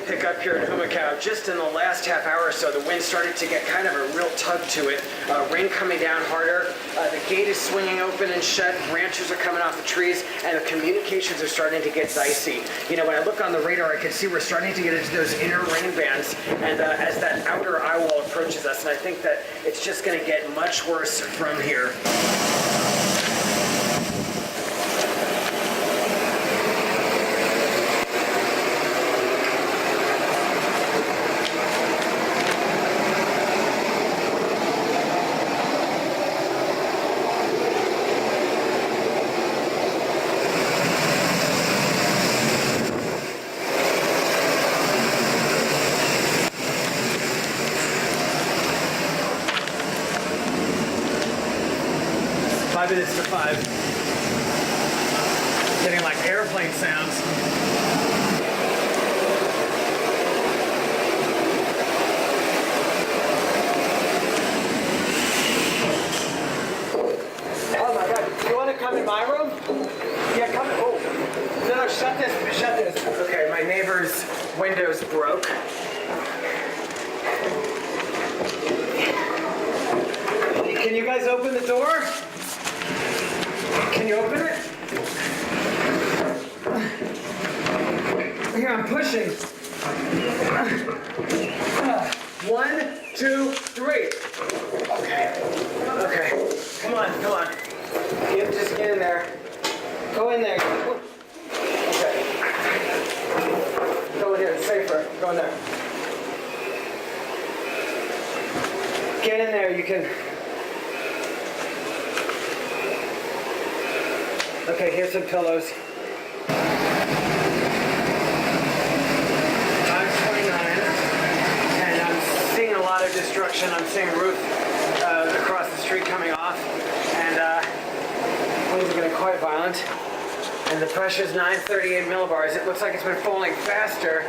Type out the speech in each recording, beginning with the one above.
pickup here in Humacao. Just in the last half hour or so, the wind started to get kind of a real tug to it. Rain coming down harder. The gate is swinging open and shut. Branches are coming off the trees, and the communications are starting to get dicey. You know, when I look on the radar, I can see we're starting to get into those inner rain bands, and as that outer eye wall approaches us, and I think that it's just going to get much worse from here. Minutes to 5. Getting like airplane sounds. Oh my God, do you want to come in my room? Yeah, come in. Oh, no, shut this. Okay, my neighbor's windows broke. Can you guys open the door? Can you open it? Here, I'm pushing. 1, 2, 3. Okay. Come on. Just get in there. Go in there. Okay. Go in here, it's safer. Go in there. Get in there, you can. Okay, here's some pillows. I'm 29, and I'm seeing a lot of destruction. I'm seeing a roof across the street coming off, and winds are getting quite violent. And the pressure is 938 millibars. It looks like it's been falling faster.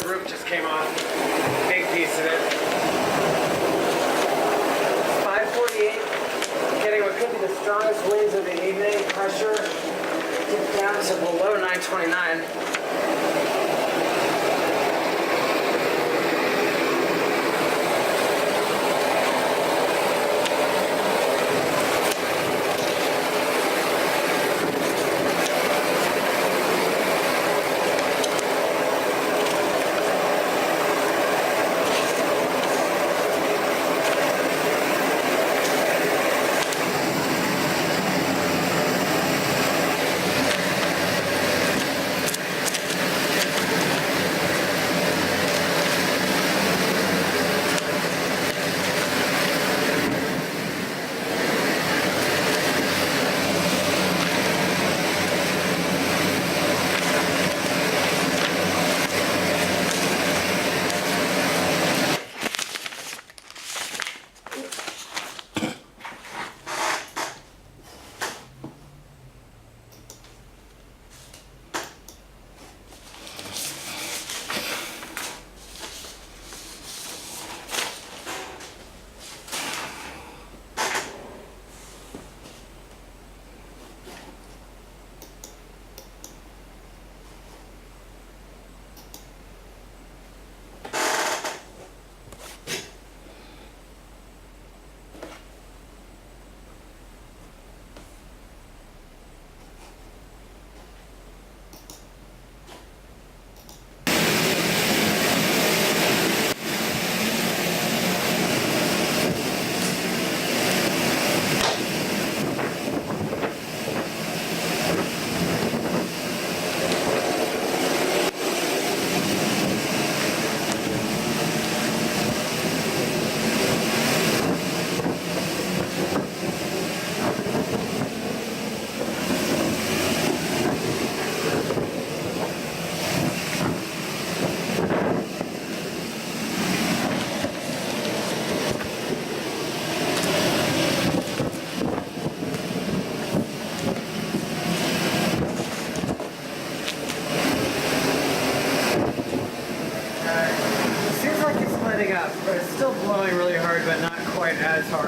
The roof just came off. Big piece of it. 548. Getting what could be the strongest winds of the evening. Pressure dipped down to below 929.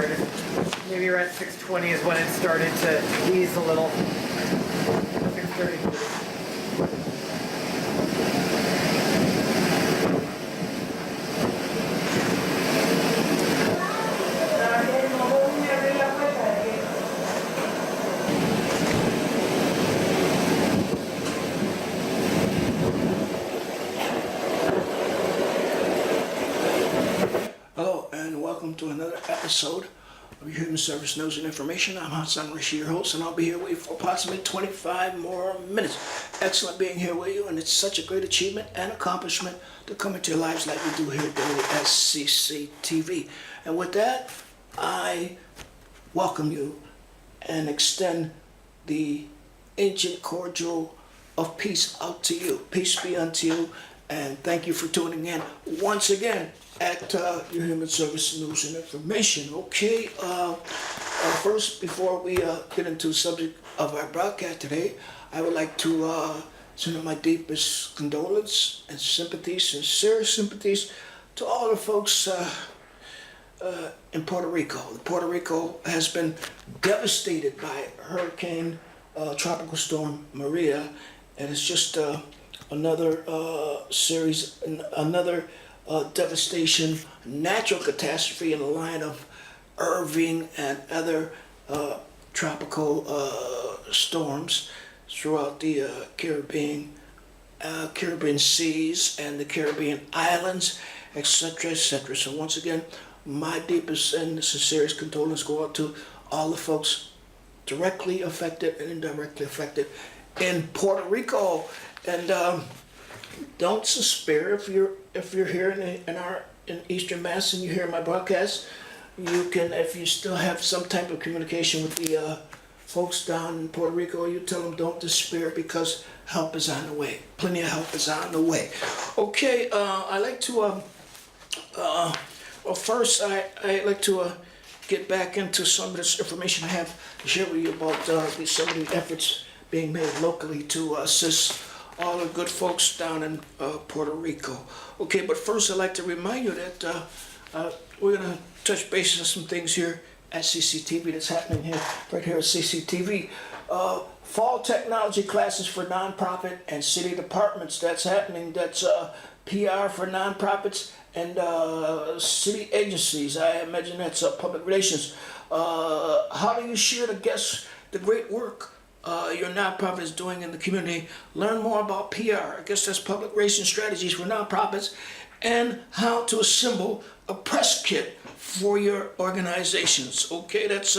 started. Maybe around 6:20 is when it started to ease a little. 6:30. Hello and welcome to another episode of your Human Service News and Information. I'm Hassan Rashid, your host, and I'll be here with you for approximately 25 more minutes. Excellent being here with you, and it's such a great achievement and accomplishment to come into your lives like we do here daily at CCTV. And with that, I welcome you and extend the ancient cordial of peace out to you. Peace be unto you, and thank you for tuning in once again at your Human Service News and Information. Okay, first, before we get into the subject of our broadcast today, I would like to send my deepest condolence and sympathies, sincere sympathies, to all the folks in Puerto Rico. Puerto Rico has been devastated by Hurricane Tropical Storm Maria, and it's just another series, another devastation, natural catastrophe in the line of Irving and other tropical storms throughout the Caribbean seas and the Caribbean islands, etc., etc. So once again, my deepest and sincerest condolences go out to all the folks directly affected and indirectly affected in Puerto Rico. And don't despair if you're here in Eastern Mass and you hear my broadcast. You can, if you still have some type of communication with the folks down in Puerto Rico, you tell them don't despair because help is on the way. Plenty of help is on the way. Okay, I like to first I like to get back into some of this information I have to share with you about some of the efforts being made locally to assist all the good folks down in Puerto Rico. Okay, but first I'd like to remind you that we're going to touch base on some things here at CCTV that's happening here, right here at CCTV. Fall technology classes for nonprofit and city departments. That's happening. That's PR for nonprofits and city agencies. I imagine that's public relations. How do you share the great work your nonprofit is doing in the community? Learn more about PR. I guess that's public relations strategies for nonprofits, and how to assemble a press kit for your organizations. Okay, that's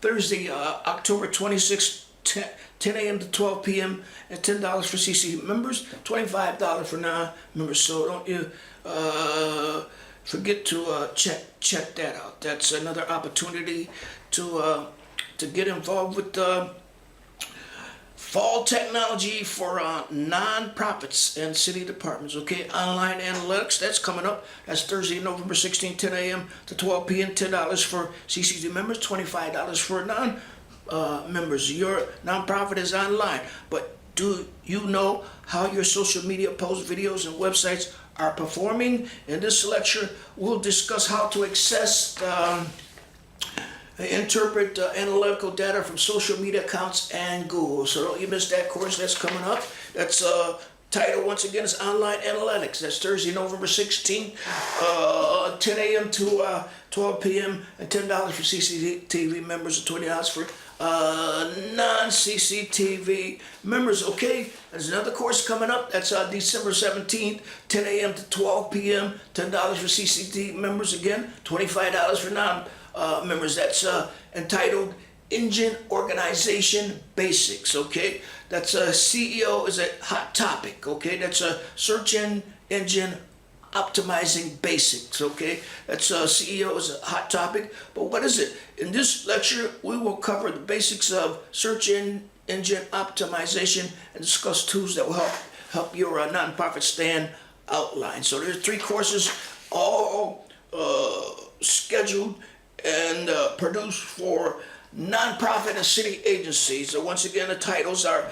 Thursday, October 26th, 10 a.m. to 12 p.m. and $10 for CC members, $25 for non-members. So don't you forget to check that out. That's another opportunity to get involved with fall technology for nonprofits and city departments. Okay, online analytics, that's coming up. That's Thursday, November 16th, 10 a.m. to 12 p.m. $10 for CCD members, $25 for non-members. Your nonprofit is online, but do you know how your social media posts, videos, and websites are performing? In this lecture, we'll discuss how to access interpret analytical data from social media accounts and Google. So don't you miss that course that's coming up. That's title, once again, is Online Analytics. That's Thursday, November 16th, 10 a.m. to 12 p.m. and $10 for CCTV members and $20 for non-CCTV members. Okay, there's another course coming up. That's December 17th, 10 a.m. to 12 p.m. $10 for CCTV members. Again, $25 for non-members. That's entitled Engine Organization Basics. Okay, that's CEO is a hot topic. Okay, that's a search engine optimizing basics. Okay, that's CEO is a hot topic. But what is it? In this lecture, we will cover the basics of search engine optimization and discuss tools that will help your nonprofit stand outline. So there's 3 courses, all scheduled and produced for nonprofit and city agencies. So once again, the titles are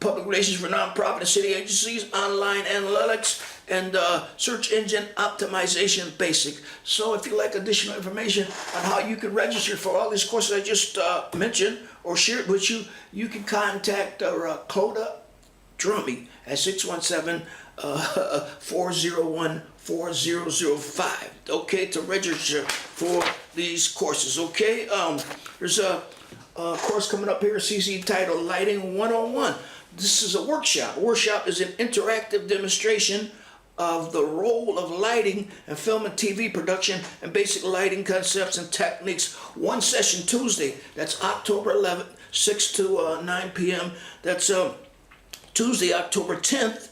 public relations for nonprofit and city agencies, online analytics, and search engine optimization basic. So if you like additional information on how you can register for all these courses I just mentioned or shared with you, you can contact Cloda Drummy at 617-401-4005, okay, to register for these courses, okay? There's a course coming up here, CC titled Lighting 101. This is a workshop. A workshop is an interactive demonstration of the role of lighting in film and TV production and basic lighting concepts and techniques. One session Tuesday, that's October 11th, 6 to 9 p.m. That's Tuesday, October 10th,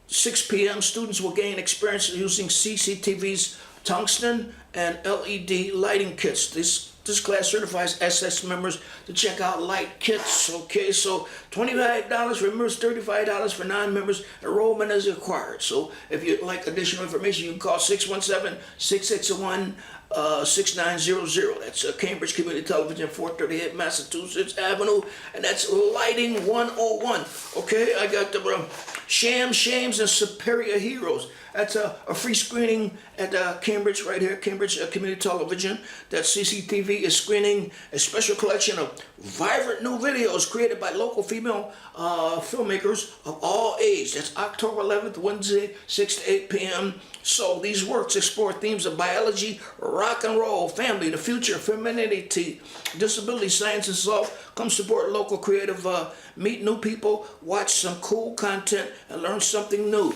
6 p.m. Students will gain experience using CCTV's tungsten and LED lighting kits. This class certifies SS members to check out light kits. Okay, so $25 for members, $35 for non-members. Enrollment is required. So if you'd like additional information, you can call 617-661-6900. That's Cambridge Community Television, 438 Massachusetts Avenue, and that's Lighting 101. Okay, I got the Shams, Shames, and Superior Heroes. That's a free screening at Cambridge, right here, Cambridge Community Television. That CCTV is screening a special collection of vibrant new videos created by local female filmmakers of all ages. That's October 11th, Wednesday, 6 to 8 p.m. So these works explore themes of biology, rock and roll, family, the future, femininity, disability, science, and self. Come support local creative, meet new people, watch some cool content, and learn something new.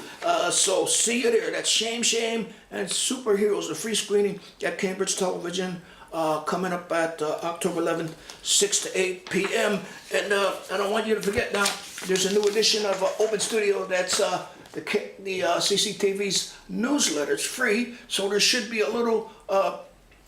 So see you there. That's Shame, and Superheroes, a free screening at Cambridge Television, coming up at October 11th, 6 to 8 p.m. And I don't want you to forget now, there's a new edition of Open Studio that's the CCTV's newsletter. It's free, so there should be a little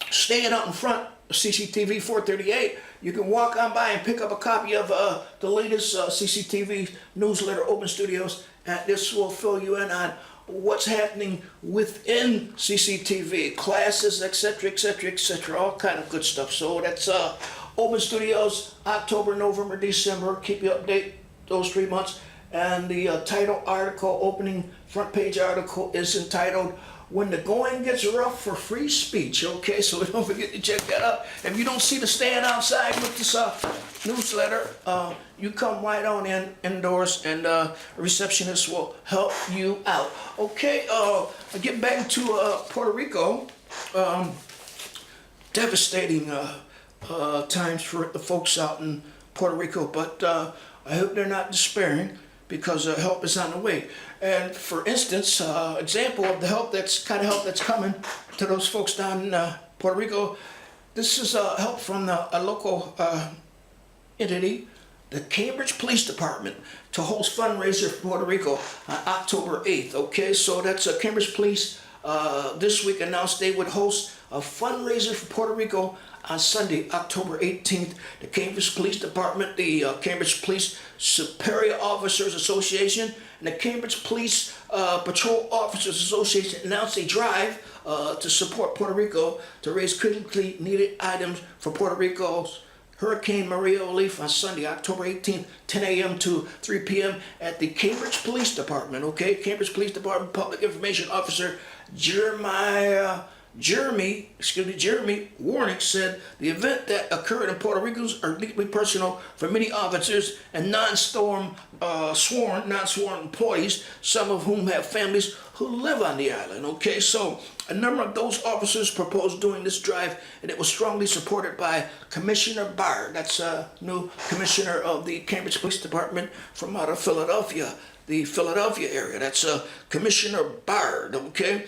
stand out in front of CCTV 438. You can walk on by and pick up a copy of the latest CCTV newsletter, Open Studios, and this will fill you in on what's happening within CCTV, classes, etc., etc., etc., all kind of good stuff. So that's Open Studios, October, November, December. Keep you updated those 3 months. And the title article, opening front page article, is entitled When the Going Gets Rough for Free Speech. Okay, so don't forget to check that out. If you don't see the stand outside with this newsletter, you come right on indoors, and a receptionist will help you out. Okay, get back to Puerto Rico. Devastating times for the folks out in Puerto Rico, but I hope they're not despairing, because help is on the way. And for instance, example of the help that's coming to those folks down in Puerto Rico. This is help from a local entity, the Cambridge Police Department, to host fundraiser for Puerto Rico on October 8th. Okay, so that's Cambridge Police this week announced they would host a fundraiser for Puerto Rico on Sunday, October 18th. The Cambridge Police Department, the Cambridge Police Superior Officers Association, and the Cambridge Police Patrol Officers Association announced a drive to support Puerto Rico to raise critically needed items for Puerto Rico's Hurricane Maria relief on Sunday, October 18th, 10 a.m. to 3 p.m. at the Cambridge Police Department. Okay, Cambridge Police Department Public Information Officer Jeremy Warnick said the event that occurred in Puerto Rico are deeply personal for many officers and non-sworn employees, some of whom have families who live on the island. Okay, so a number of those officers proposed doing this drive, and it was strongly supported by Commissioner Bard. That's a new commissioner of the Cambridge Police Department from out of Philadelphia, the Philadelphia area. That's Commissioner Bard. Okay.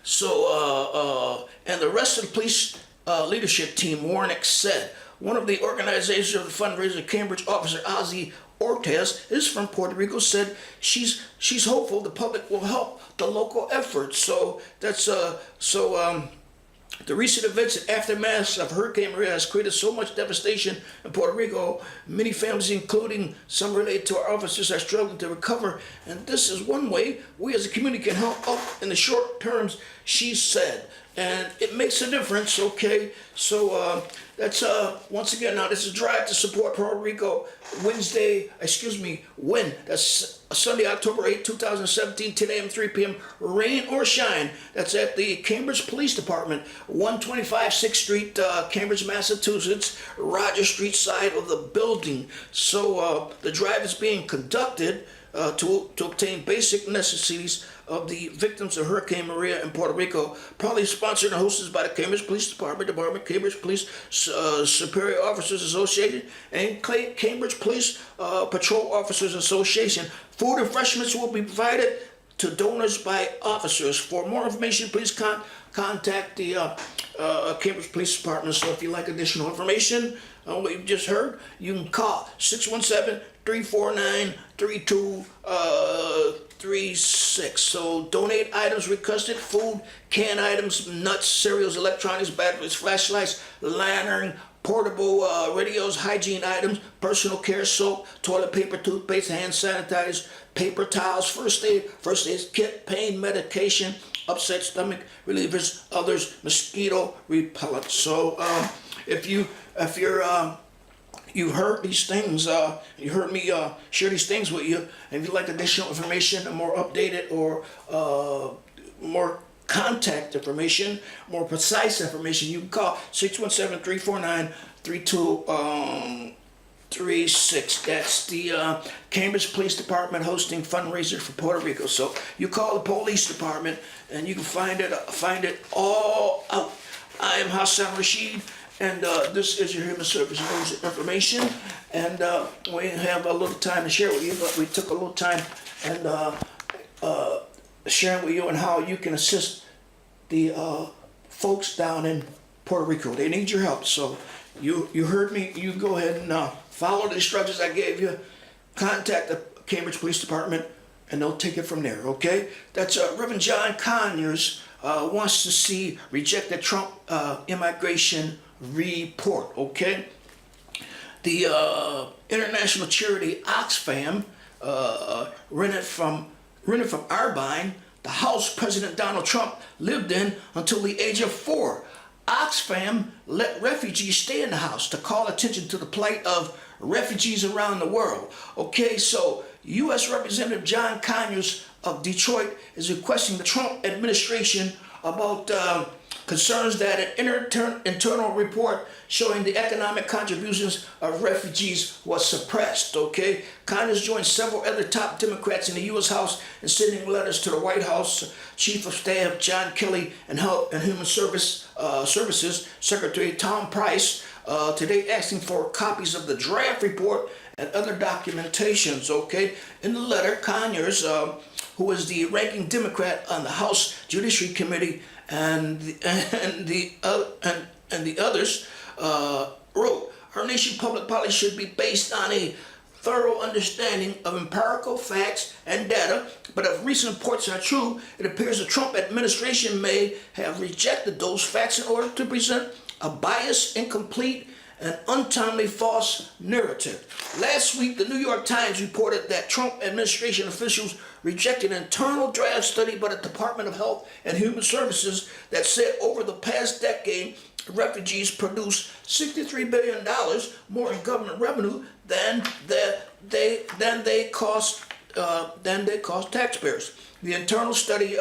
So, and the rest of the police leadership team, Warnick said. One of the organizers of the fundraiser, Cambridge officer Ozzy Ortez, is from Puerto Rico, said she's hopeful the public will help the local effort. So that's the recent events and aftermath of Hurricane Maria has created so much devastation in Puerto Rico. Many families, including some related to our officers, are struggling to recover. And this is one way we as a community can help out in the short terms she said. And it makes a difference, okay? So that's once again, now this is Drive to Support Puerto Rico, when? That's Sunday, October 8, 2017, 10 a.m., 3 p.m., rain or shine. That's at the Cambridge Police Department, 125 6th Street, Cambridge, Massachusetts, Roger Street side of the building. So the drive is being conducted to obtain basic necessities of the victims of Hurricane Maria in Puerto Rico, probably sponsored and hosted by the Cambridge Police Department, Cambridge Police Superior Officers Association, and Cambridge Police Patrol Officers Association. Food and refreshments will be provided to donors by officers. For more information, please contact the Cambridge Police Department. So if you'd like additional information on what you've just heard, you can call 617-349-3236. So donate items requested: food, canned items, nuts, cereals, electronics, batteries, flashlights, lantern, portable radios, hygiene items, personal care soap, toilet paper, toothpaste, hand sanitizers, paper towels, first aid kit, pain medication, upset stomach relievers, others, mosquito repellent. So you heard these things, you heard me share these things with you, and if you'd like additional information, more updated or more contact information, more precise information, you can call 617-349-3236. That's the Cambridge Police Department hosting fundraiser for Puerto Rico. So you call the police department and you can find it all out. I am Hassan Rashid, and this is your Human Service News information. And we have a little time to share with you, but we took a little time and sharing with you on how you can assist the folks down in Puerto Rico. They need your help. So you heard me. You go ahead and follow the instructions I gave you. Contact the Cambridge Police Department, and they'll take it from there. Okay? That's Reverend John Conyers wants to see rejected Trump immigration report. Okay? The international charity Oxfam rented from Arbine, the house President Donald Trump lived in until the age of 4. Oxfam let refugees stay in the house to call attention to the plight of refugees around the world. Okay, so U.S. Representative John Conyers of Detroit is requesting the Trump administration about concerns that an internal report showing the economic contributions of refugees was suppressed. Okay, Conyers joined several other top Democrats in the U.S. House in sending letters to the White House Chief of Staff John Kelly and Health and Human Services Secretary Tom Price today, asking for copies of the draft report and other documentations. Okay, in the letter, Conyers, who is the ranking Democrat on the House Judiciary Committee, and the others wrote, "Our nation's public policy should be based on a thorough understanding of empirical facts and data, but if recent reports are true, it appears the Trump administration may have rejected those facts in order to present a biased, incomplete, and untimely false narrative." Last week, the New York Times reported that Trump administration officials rejected an internal draft study by the Department of Health and Human Services that said over the past decade, refugees produce $63 billion more in government revenue than they cost taxpayers. The internal study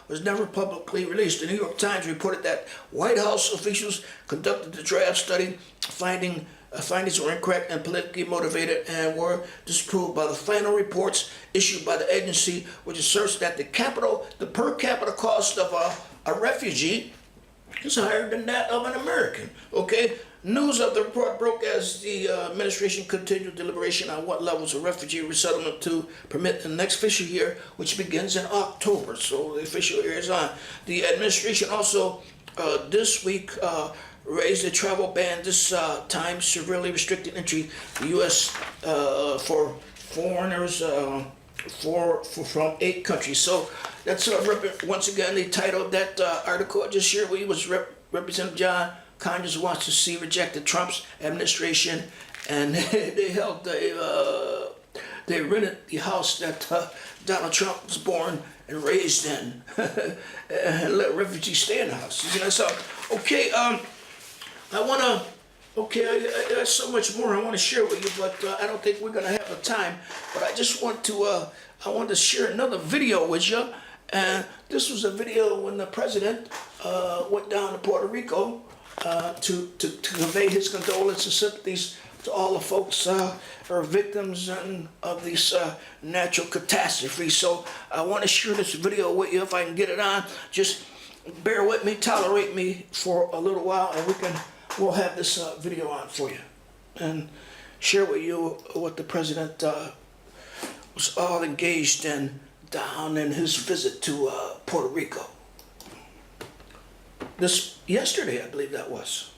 was never publicly released. The New York Times reported that White House officials conducted the draft study, findings were incorrect and politically motivated and were disproved by the final reports issued by the agency, which asserts that the per capita cost of a refugee is higher than that of an American. Okay? News of the report broke as the administration continued deliberation on what levels of refugee resettlement to permit in the next fiscal year, which begins in October. So the official year is on. The administration also this week raised the travel ban, this time severely restricting entry to the U.S. For foreigners from 8 countries. So that's once again the title of that article I just shared with you was Representative John Conyers wants to see rejected Trump's administration, and they rented the house that Donald Trump was born and raised in, and let refugees stay in the house. You know, so okay, I wanna. Okay, there's so much more I want to share with you, but I don't think we're gonna have the time. But I just want to, I want to share another video with you. And this was a video when the president went down to Puerto Rico to convey his condolences and sympathies to all the folks who are victims of these natural catastrophes. So I want to share this video with you if I can get it on. Just bear with me, tolerate me for a little while, and we'll have this video on for you and share with you what the president was all engaged in down in his visit to Puerto Rico. This yesterday, I believe that was.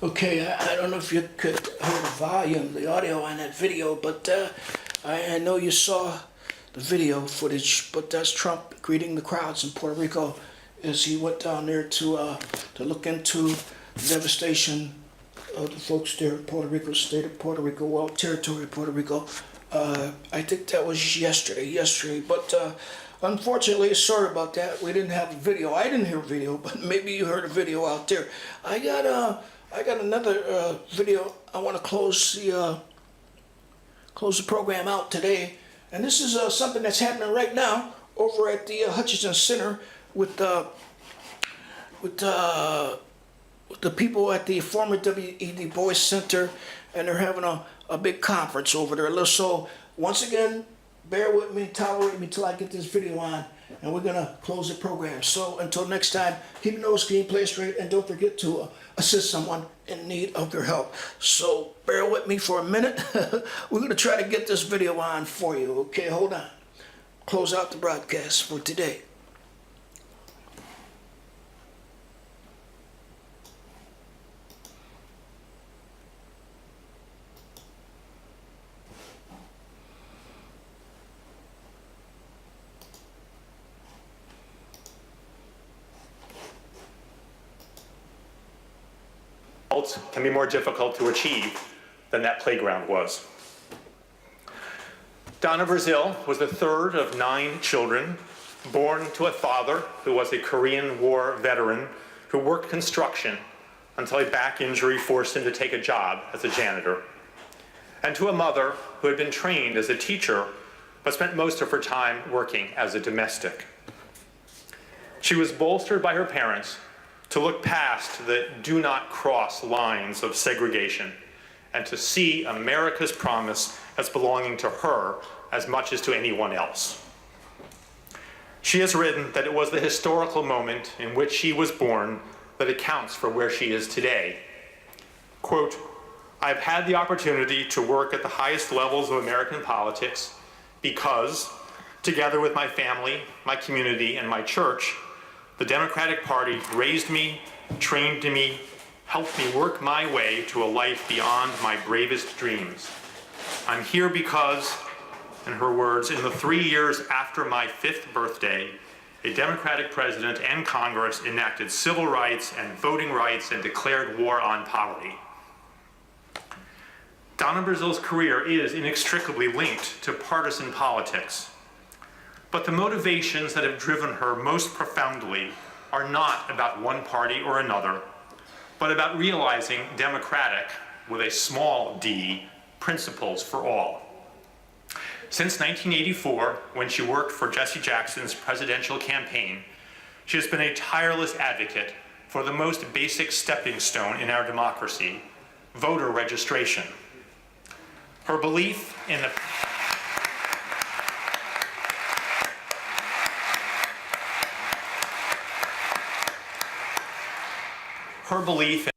Okay, I don't know if you could hear the volume, the audio on that video, but I know you saw the video footage, but that's Trump greeting the crowds in Puerto Rico as he went down there to look into the devastation of the folks there in Puerto Rico, state of Puerto Rico, well, territory of Puerto Rico. I think that was yesterday, but unfortunately, sorry about that. We didn't have a video. I didn't hear a video, but maybe you heard a video out there. I got another video. I want to close the program out today, and this is something that's happening right now over at the Hutchinson Center with the people at the former W.E.D. Boys Center, and they're having a big conference over there. So once again, bear with me, tolerate me till I get this video on, and we're gonna close the program. So until next time, keep your nose clean, play straight, and don't forget to assist someone in need of your help. So bear with me for a minute. We're gonna try to get this video on for you. Okay, hold on. Close out the broadcast for today. Can be more difficult to achieve than that playground was. Donna Brazil was the third of 9 children, born to a father who was a Korean War veteran who worked construction until a back injury forced him to take a job as a janitor, and to a mother who had been trained as a teacher but spent most of her time working as a domestic. She was bolstered by her parents to look past the do not cross lines of segregation and to see America's promise as belonging to her as much as to anyone else. She has written that it was the historical moment in which she was born that accounts for where she is today. Quote, "I've had the opportunity to work at the highest levels of American politics because, together with my family, my community, and my church, the Democratic Party raised me, trained me, helped me work my way to a life beyond my bravest dreams. I'm here because," in her words, "in the 3 years after my 5th birthday, a Democratic president and Congress enacted civil rights and voting rights and declared war on poverty." Donna Brazil's career is inextricably linked to partisan politics. But the motivations that have driven her most profoundly are not about one party or another, but about realizing democratic, with a small d, principles for all. Since 1984, when she worked for Jesse Jackson's presidential campaign, she has been a tireless advocate for the most basic stepping stone in our democracy, voter registration. Her belief in the Her belief